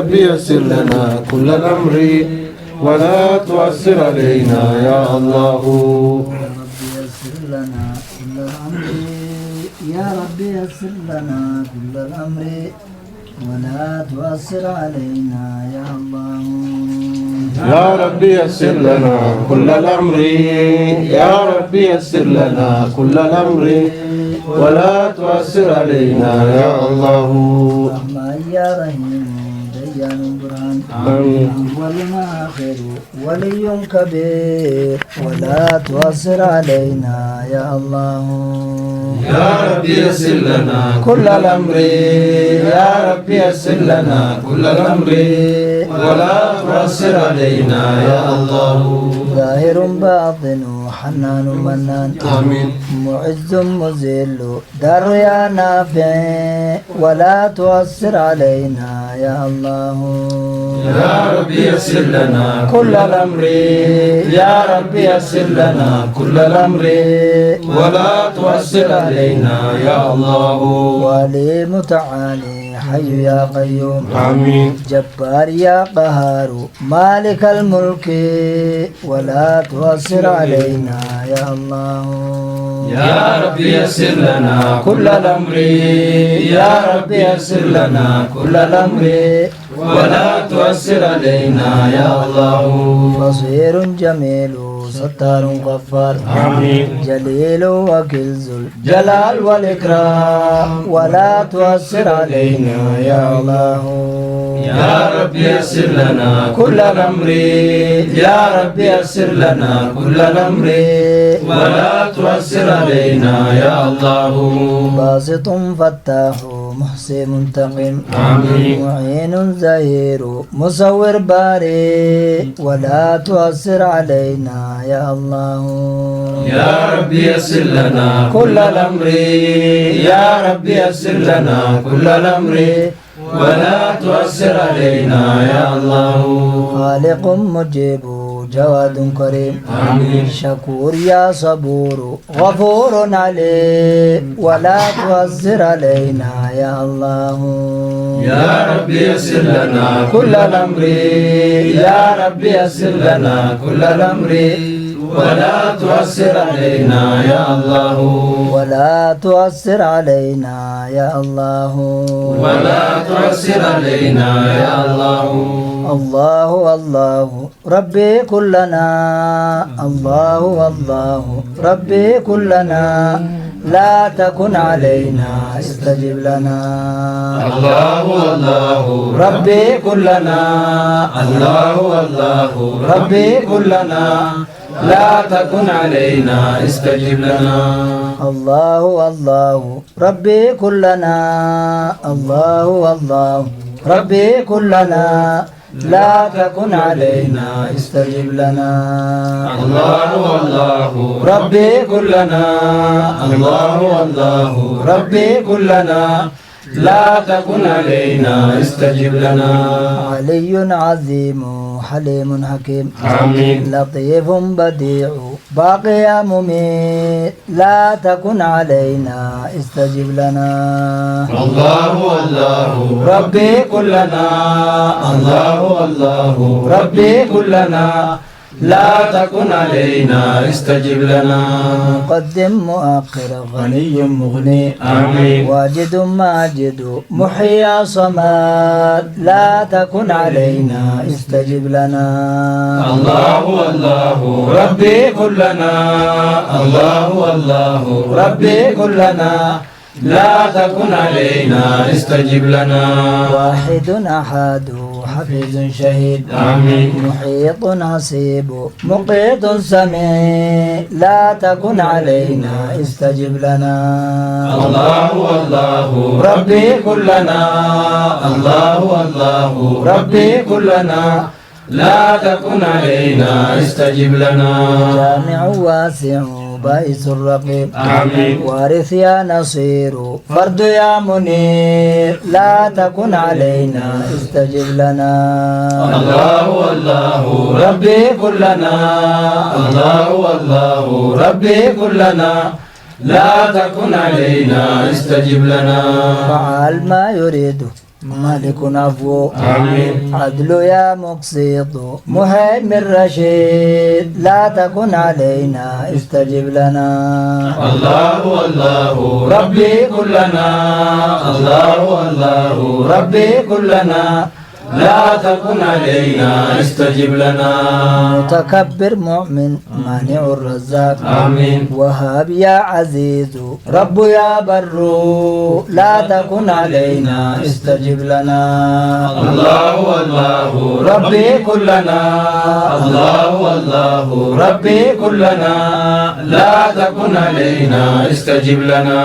ربي يسر لنا كل الأمر ولا تؤثر علينا يا الله. ربي يسر لنا كل الأمر يا ربي يسر لنا كل الأمر ولا تؤثر علينا يا الله. يا ربي يسر لنا كل الأمر يا ربي يسر لنا كل الأمر ولا تؤثر علينا يا الله. رحمن يا رحيم ديان برهان أولنا آخر ولي كبير ولا تؤثر علينا يا الله. يا ربي يسر لنا كل الأمر يا ربي يسر لنا كل الأمر ولا تؤثر علينا يا الله. ظاهر باطن حنان منان آمين. معز مذل دار يا نافع ولا تؤثر علينا يا الله. يا ربي يسر لنا كل الأمر يا ربي يسر لنا كل الأمر ولا تؤثر علينا يا الله. ولي متعالي حي يا قيوم آمين. جبار يا قهار مالك الملك ولا تؤثر علينا يا الله. يا ربي يسر لنا كل الأمر يا ربي يسر لنا كل الأمر ولا تؤثر علينا يا الله. بصير جميل ستار غفار آمين. جليل وكل ذو الجلال والإكرام ولا تؤثر علينا يا الله. يا ربي يسر لنا كل الأمر يا ربي يسر لنا كل الأمر ولا تؤثر علينا يا الله. باسط فتاح محسن منتقم آمين. معين زهير مصور باري ولا تؤثر علينا يا الله. يا ربي يسر لنا كل الأمر يا ربي يسر لنا كل الأمر ولا تؤثر علينا يا الله. خالق مجيب جواد كريم آمين. شكور يا صبور غفور عليم ولا تؤثر علينا يا الله. يا ربي يسر لنا كل الأمر يا ربي يسر لنا كل الأمر ولا تؤثر علينا يا الله. ولا تؤثر علينا يا الله. ولا تؤثر علينا يا الله. الله الله ربي كلنا الله الله ربي كلنا لا تكن علينا استجب لنا. الله الله ربي كلنا الله الله ربي كلنا لا تكن علينا استجب لنا. الله الله ربي كلنا الله الله ربي كلنا لا تكن علينا استجب لنا. الله الله ربي كلنا الله الله ربي كلنا لا تكن علينا استجب لنا. علي عظيم حليم حكيم آمين. لطيف بديع باقي مميت لا تكن علينا استجب لنا. الله الله ربي كلنا الله الله ربي كلنا لا تكن علينا استجب لنا. مقدم مؤخر غني مغني آمين. واجد ماجد محيي صمد لا تكن علينا استجب لنا. الله الله ربي كلنا الله الله ربي كلنا لا تكن علينا استجب لنا. واحد أحد حفيظ شهيد آمين. محيط حسيب مقيت سميع لا تكن علينا استجب لنا. الله الله ربي كلنا الله الله ربي كلنا لا تكن علينا استجب لنا. جامع واسع بائس الرقيب آمين. وارث يا نصير فرد يا منير لا تكن علينا استجب لنا. الله الله ربي كلنا الله الله ربي كلنا لا تكن علينا استجب لنا. فعل ما يريد مالك عفو آمين. عدل يا مقسط مهيمن رشيد لا تكن علينا استجب لنا الله الله ربي كلنا، الله الله ربي كلنا، لا تكن علينا استجب لنا. متكبر مؤمن مانع الرزاق آمين. وهاب يا عزيز رب يا بر لا تكن علينا استجب لنا الله الله ربي كلنا، الله الله ربي كلنا، لا تكن علينا استجب لنا.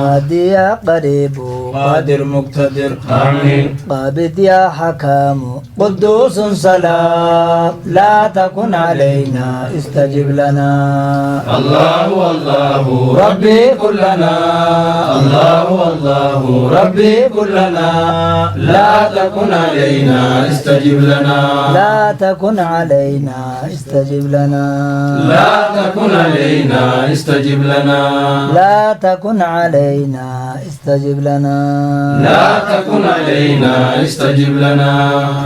هادي يا قريب قادر مقتدر آمين. قابض يا حكام قدوس سلام لا تكن علينا استجب لنا الله الله ربي كلنا، الله الله ربي كلنا، لا تكن علينا استجب لنا. لا تكن علينا استجب لنا لا تكن علينا استجب لنا. لا تكن علينا استجب لنا لا تكن علينا استجب لنا.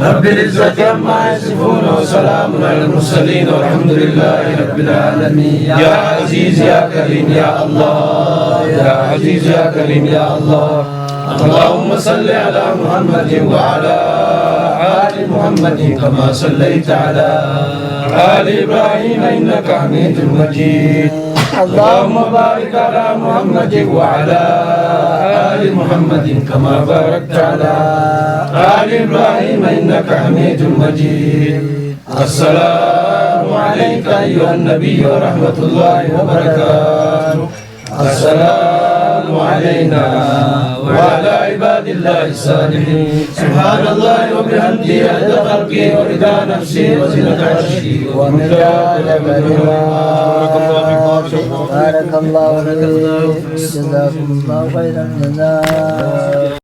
رب العزة عما يصفون وسلام على المرسلين والحمد لله رب العالمين. يا عزيز يا كريم يا الله، يا عزيز يا كريم يا الله. اللهم صل على محمد وعلى آل محمد كما صليت على آل إبراهيم إنك حميد مجيد. اللهم بارك على محمد وعلى آل محمد كما باركت على آل إبراهيم إنك حميد مجيد. السلام عليك أيها النبي ورحمة الله وبركاته. السلام علينا وعلى عباد الله الصالحين. سبحان الله وبحمده عدد خلقه ورضا نفسه وزنة عرشه ومداد كلماته. بارك الله فيك جزاكم الله خير الجزاء.